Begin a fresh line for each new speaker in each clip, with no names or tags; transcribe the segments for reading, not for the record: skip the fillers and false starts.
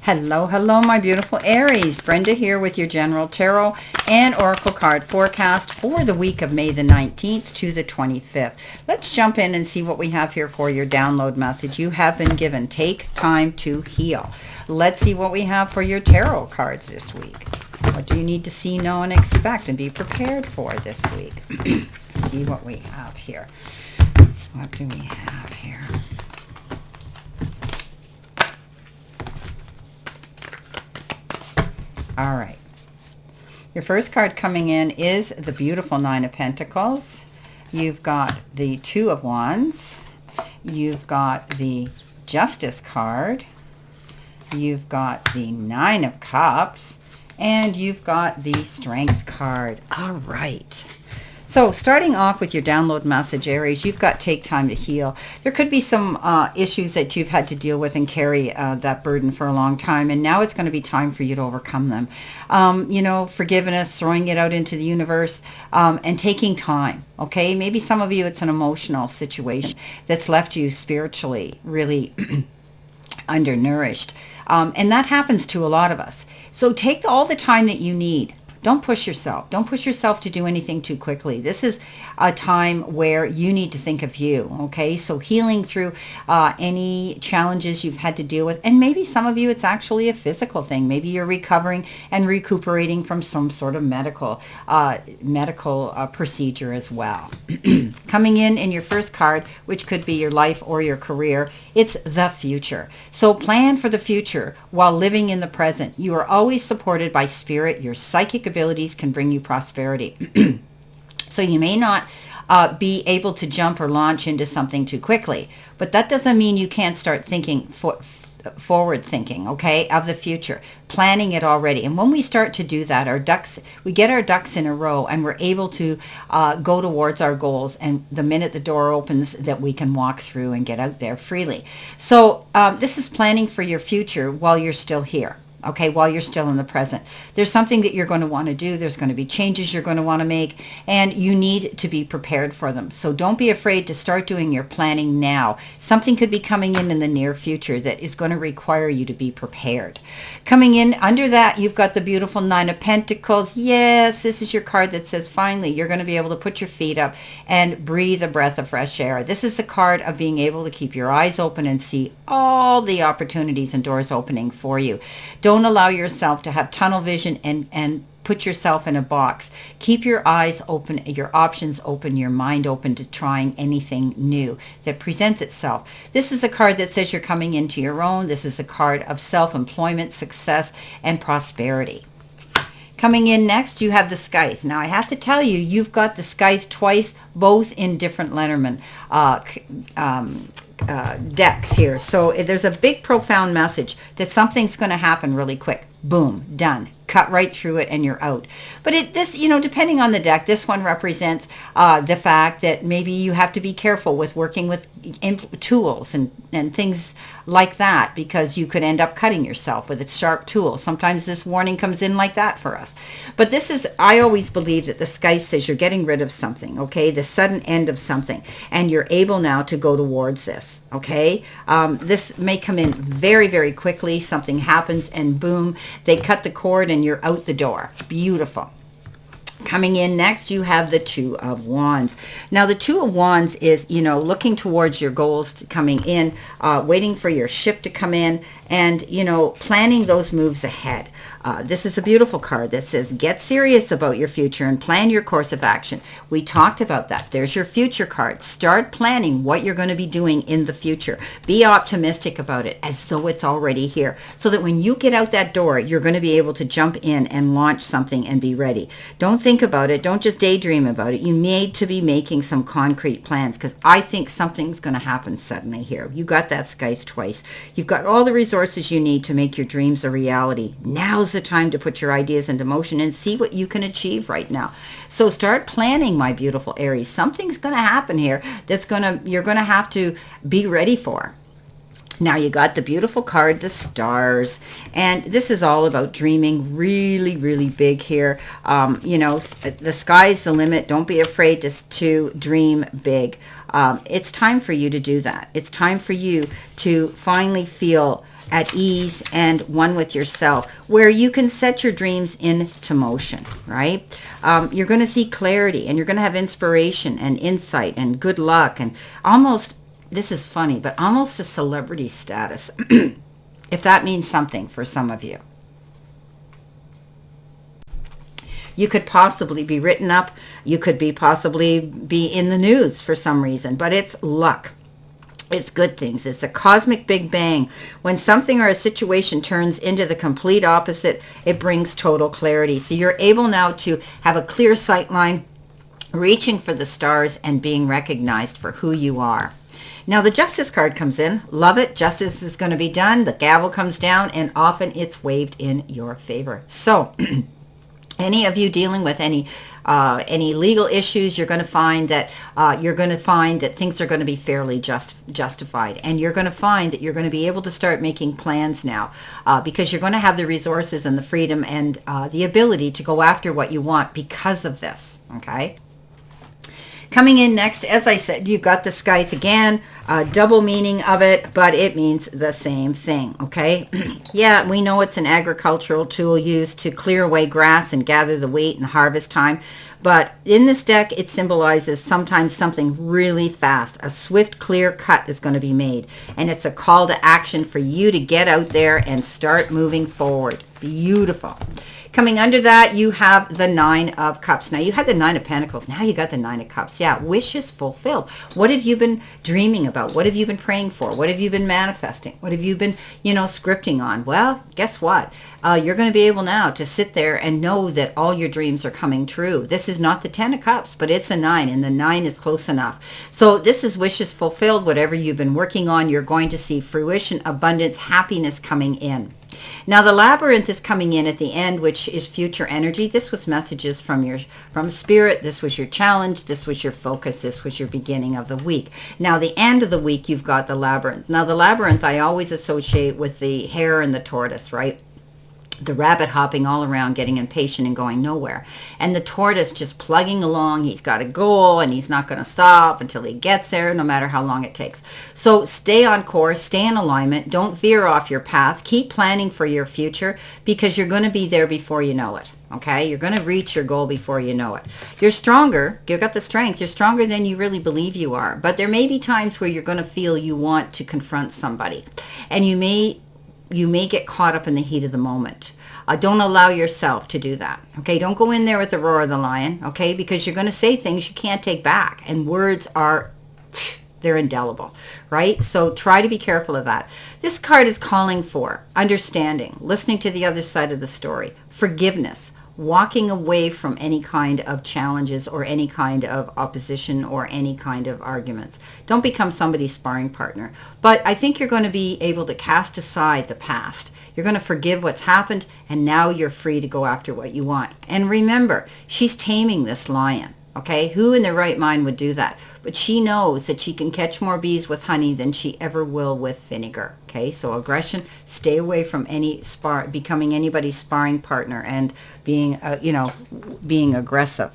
Hello, hello, my beautiful Aries. Brenda here with your General Tarot and Oracle card forecast for the week of May the 19th to the 25th. Let's jump in and see what we have here for your download message. You have been given take time to heal. Let's see what we have for your tarot cards this week. What do you need to see, know, and expect and be prepared for this week? See what we have here. What do we have here? All right. Your first card coming in is the beautiful Nine of Pentacles. You've got the Two of Wands. You've got the Justice card. You've got the Nine of Cups. And you've got the Strength card. All right. So starting off with your download message, Aries, you've got take time to heal. There could be some issues that you've had to deal with and carry that burden for a long time. And now it's going to be time for you to overcome them. You know, forgiveness, throwing it out into the universe, and taking time. Okay, maybe some of you, it's an emotional situation that's left you spiritually really undernourished. And that happens to a lot of us. So take all the time that you need. Don't push yourself. Don't push yourself to do anything too quickly. This is a time where you need to think of you, okay? So healing through any challenges you've had to deal with. And maybe some of you, it's actually a physical thing. Maybe you're recovering and recuperating from some sort of medical procedure as well. Coming in your first card, which could be your life or your career, it's the future. So plan for the future while living in the present. You are always supported by spirit. Your psychic abilities can bring you prosperity. So you may not be able to jump or launch into something too quickly, but that doesn't mean you can't start thinking forward thinking, okay, of the future, planning it already. And when we start to do that, we get our ducks in a row and we're able to go towards our goals. And the minute the door opens, that we can walk through and get out there freely. So this is planning for your future while you're still here. Okay, while you're still in the present. There's something that you're going to want to do. There's going to be changes you're going to want to make, and you need to be prepared for them. So don't be afraid to start doing your planning now. Something could be coming in the near future that is going to require you to be prepared. Coming in under that, you've got the beautiful Nine of Pentacles. Yes, this is your card that says finally you're going to be able to put your feet up and breathe a breath of fresh air. This is the card of being able to keep your eyes open and see all the opportunities and doors opening for you. Don't allow yourself to have tunnel vision and put yourself in a box. Keep your eyes open, your options open, your mind open to trying anything new that presents itself. This is a card that says you're coming into your own. This is a card of self-employment, success, and prosperity. Coming in next, you have the Scythe. Now, I have to tell you, you've got the Scythe twice, both in different Lenormand decks here. So there's a big profound message that something's going to happen really quick. Boom, done. Cut right through it and you're out. But this, you know, depending on the deck, this one represents the fact that maybe you have to be careful with working with tools and things like that, because you could end up cutting yourself with a sharp tool. Sometimes this warning comes in like that for us. But this is, I always believe that the sky says you're getting rid of something, okay? The sudden end of something. And you're able now to go towards this, okay? This may come in very, very quickly. Something happens and boom, they cut the cord and you're out the door. Beautiful. Coming in next, you have the Two of Wands. Now, the Two of Wands is, you know, looking towards your goals coming in, waiting for your ship to come in, and, you know, planning those moves ahead. This is a beautiful card that says, get serious about your future and plan your course of action. We talked about that. There's your future card. Start planning what you're going to be doing in the future. Be optimistic about it as though it's already here, so that when you get out that door, you're going to be able to jump in and launch something and be ready. Don't think about it. Don't just daydream about it. You need to be making some concrete plans, because I think something's going to happen suddenly here. You got that Scythe twice. You've got all the resources you need to make your dreams a reality. Now's the time to put your ideas into motion and see what you can achieve right now. So start planning, my beautiful Aries. Something's going to happen here that's you're going to have to be ready for. Now you got the beautiful card, the Stars, and this is all about dreaming really, really big here. You know, the sky's the limit. Don't be afraid to dream big. It's time for you to do that. It's time for you to finally feel at ease, and one with yourself, where you can set your dreams into motion, right? You're going to see clarity, and you're going to have inspiration and insight and good luck, and almost, this is funny, but almost a celebrity status, if that means something for some of you. You could possibly be written up. You could possibly be in the news for some reason, but it's luck. It's good things. It's a cosmic big bang. When something or a situation turns into the complete opposite, it brings total clarity. So you're able now to have a clear sight line, reaching for the stars and being recognized for who you are. Now the Justice card comes in. Love it. Justice is going to be done. The gavel comes down, and often it's waved in your favor. So any of you dealing with any legal issues, you're going to find that things are going to be fairly justified, and you're going to find that you're going to be able to start making plans now, because you're going to have the resources and the freedom and the ability to go after what you want because of this. Okay. Coming in next, as I said, you've got the scythe again, double meaning of it, but it means the same thing, okay? Yeah, we know it's an agricultural tool used to clear away grass and gather the wheat and harvest time, but in this deck, it symbolizes sometimes something really fast. A swift, clear cut is going to be made, and it's a call to action for you to get out there and start moving forward. Beautiful. Coming under that, you have the 9 of Cups. Now, you had the 9 of Pentacles. Now you got the 9 of Cups. Yeah, wishes fulfilled. What have you been dreaming about? What have you been praying for? What have you been manifesting? What have you been, scripting on? Well, guess what? You're going to be able now to sit there and know that all your dreams are coming true. This is not the 10 of Cups, but it's a 9, and the 9 is close enough. So this is wishes fulfilled. Whatever you've been working on, you're going to see fruition, abundance, happiness coming in. Now the Labyrinth is coming in at the end, which is future energy. This was messages from Spirit. This was your challenge. This was your focus. This was your beginning of the week. Now the end of the week, you've got the Labyrinth. Now the Labyrinth I always associate with the hare and the tortoise, right? The rabbit hopping all around, getting impatient and going nowhere. And the tortoise just plugging along. He's got a goal, and he's not going to stop until he gets there, no matter how long it takes. So stay on course, stay in alignment. Don't veer off your path. Keep planning for your future, because you're going to be there before you know it. Okay, you're going to reach your goal before you know it. You're stronger. You've got the strength. You're stronger than you really believe you are. But there may be times where you're going to feel you want to confront somebody, and you may get caught up in the heat of the moment. Don't allow yourself to do that. Okay, don't go in there with the roar of the lion. Okay, because you're going to say things you can't take back, and words they're indelible, right? So try to be careful of that. This card is calling for understanding, listening to the other side of the story, forgiveness, walking away from any kind of challenges or any kind of opposition or any kind of arguments. Don't become somebody's sparring partner. But I think you're going to be able to cast aside the past. You're going to forgive what's happened, and now you're free to go after what you want. And remember, she's taming this lion. Okay, who in their right mind would do that? But she knows that she can catch more bees with honey than she ever will with vinegar. Okay, so aggression, stay away from becoming anybody's sparring partner and being, being aggressive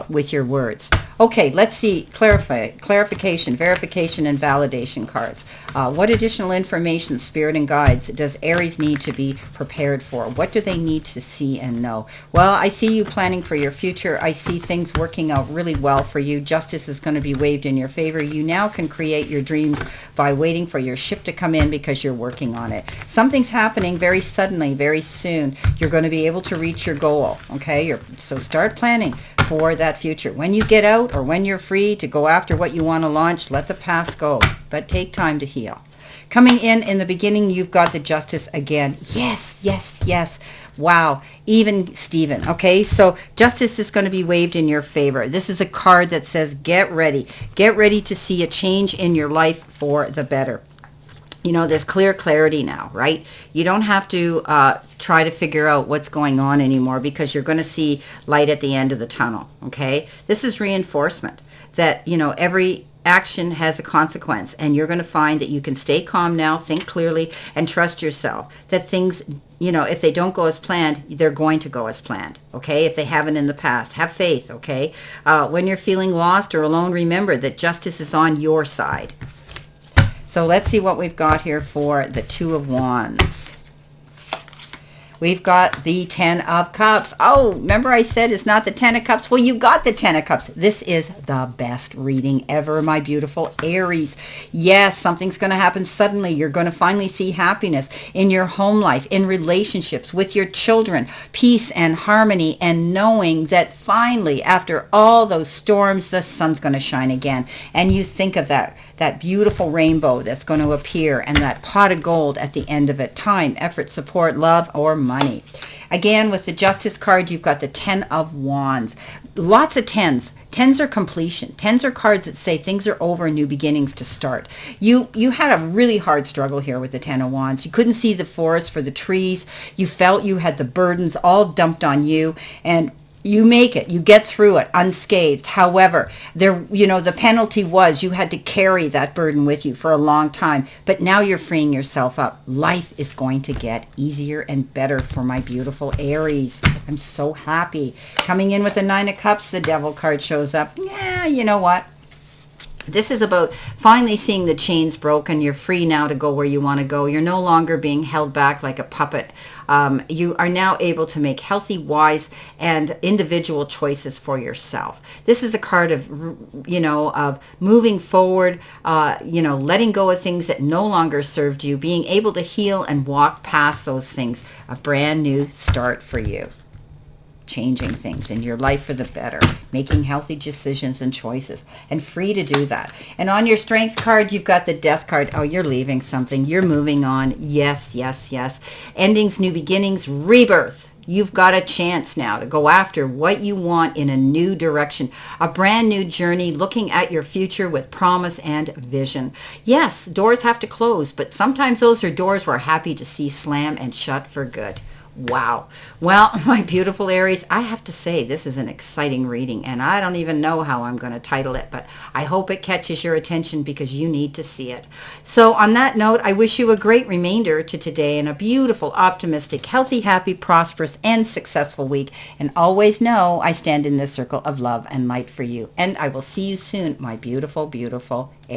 with your words. Okay, let's see, clarification, verification, and validation cards. What additional information, spirit and guides, does Aries need to be prepared for? What do they need to see and know? Well, I see you planning for your future. I see things working out really well for you. Justice is going to be waved in your favor. You now can create your dreams by waiting for your ship to come in, because you're working on it. Something's happening very suddenly, very soon. You're going to be able to reach your goal. Okay, so start planning for that future. When you get out, or when you're free to go after what you want to launch, let the past go, but take time to heal. Coming in the beginning, you've got the Justice again. Yes, yes, yes. Wow, even Stephen. Okay, so justice is going to be waved in your favor. This is a card that says get ready. Get ready to see a change in your life for the better. There's clarity now, right? You don't have to try to figure out what's going on anymore, because you're going to see light at the end of the tunnel, okay? This is reinforcement that, every action has a consequence, and you're going to find that you can stay calm now, think clearly, and trust yourself that things, if they don't go as planned, they're going to go as planned, okay? If they haven't in the past, have faith, okay? When you're feeling lost or alone, remember that justice is on your side. So let's see what we've got here for the Two of Wands. We've got the Ten of Cups. Oh, remember I said it's not the Ten of Cups? Well, you got the Ten of Cups. This is the best reading ever, my beautiful Aries. Yes, something's going to happen suddenly. You're going to finally see happiness in your home life, in relationships, with your children, peace and harmony, and knowing that finally, after all those storms, the sun's going to shine again. And you think of that beautiful rainbow that's going to appear and that pot of gold at the end of it. Time, effort, support, love, or money. Again, with the Justice card, you've got the Ten of Wands. Lots of tens. Tens are completion. Tens are cards that say things are over, new beginnings to start. You had a really hard struggle here with the Ten of Wands. You couldn't see the forest for the trees. You felt you had the burdens all dumped on you, and you make it. You get through it unscathed. However, the penalty was you had to carry that burden with you for a long time. But now you're freeing yourself up. Life is going to get easier and better for my beautiful Aries. I'm so happy. Coming in with the Nine of Cups, the Devil card shows up. Yeah, you know what? This is about finally seeing the chains broken. You're free now to go where you want to go. You're no longer being held back like a puppet. You are now able to make healthy, wise, and individual choices for yourself. This is a card of, of moving forward, letting go of things that no longer served you, being able to heal and walk past those things. A brand new start for you. Changing things in your life for the better, making healthy decisions and choices, and free to do that. And on your Strength card, you've got the Death card. Oh, you're leaving something. You're moving on. Yes, yes, yes. Endings, new beginnings, rebirth. You've got a chance now to go after what you want in a new direction, a brand new journey, looking at your future with promise and vision. Yes, doors have to close, but sometimes those are doors we're happy to see slam and shut for good. Wow. Well, my beautiful Aries, I have to say this is an exciting reading, and I don't even know how I'm going to title it, but I hope it catches your attention because you need to see it. So on that note, I wish you a great remainder to today and a beautiful, optimistic, healthy, happy, prosperous, and successful week. And always know I stand in this circle of love and light for you. And I will see you soon, my beautiful, beautiful Aries.